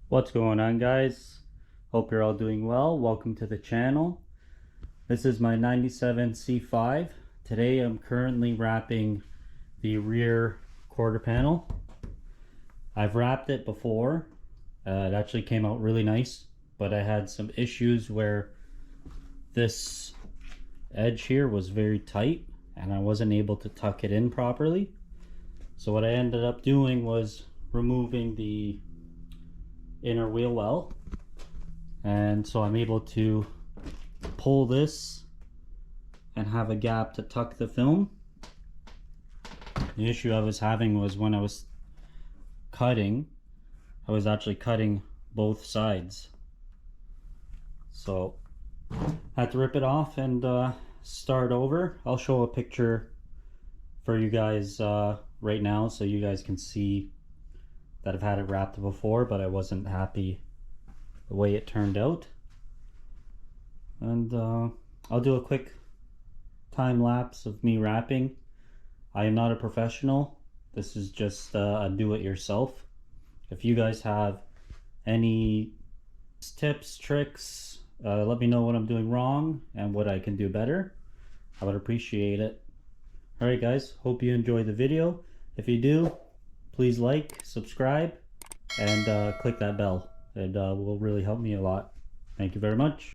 What's going on, guys? Hope you're all doing well. Welcome to the channel. This is my 97 C5. Today I'm currently wrapping the rear quarter panel. I've wrapped it before. It actually came out really nice, but I had some issues where this edge here was very tight and I wasn't able to tuck it in properly. So what I ended up doing was removing the inner wheel well, and so I'm able to pull this and have a gap to tuck the film. The issue I was having was when I was cutting, I was actually cutting both sides, so I had to rip it off and start over. I'll show a picture for you guys right now so you guys can see that I've had it wrapped before, but I wasn't happy the way it turned out. And I'll do a quick time lapse of me wrapping. I am not a professional. This is just a do-it-yourself. If you guys have any tips, tricks, let me know what I'm doing wrong and what I can do better. I would appreciate it. Alright guys, hope you enjoyed the video. If you do, please like, subscribe, and click that bell. It will really help me a lot. Thank you very much.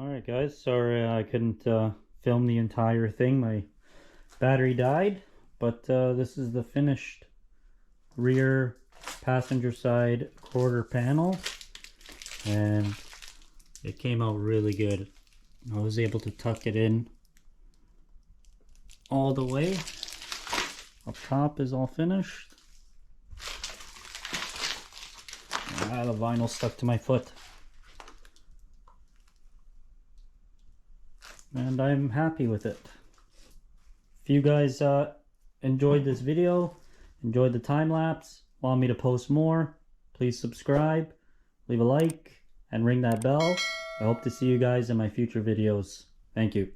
Alright guys, sorry I couldn't film the entire thing. My battery died, but this is the finished rear passenger side quarter panel, and it came out really good. I was able to tuck it in all the way. Up top is all finished. The vinyl stuck to my foot. And I'm happy with it. If you guys enjoyed this video, enjoyed the time lapse, want me to post more, please subscribe, leave a like, and ring that bell. I hope to see you guys in my future videos. Thank you.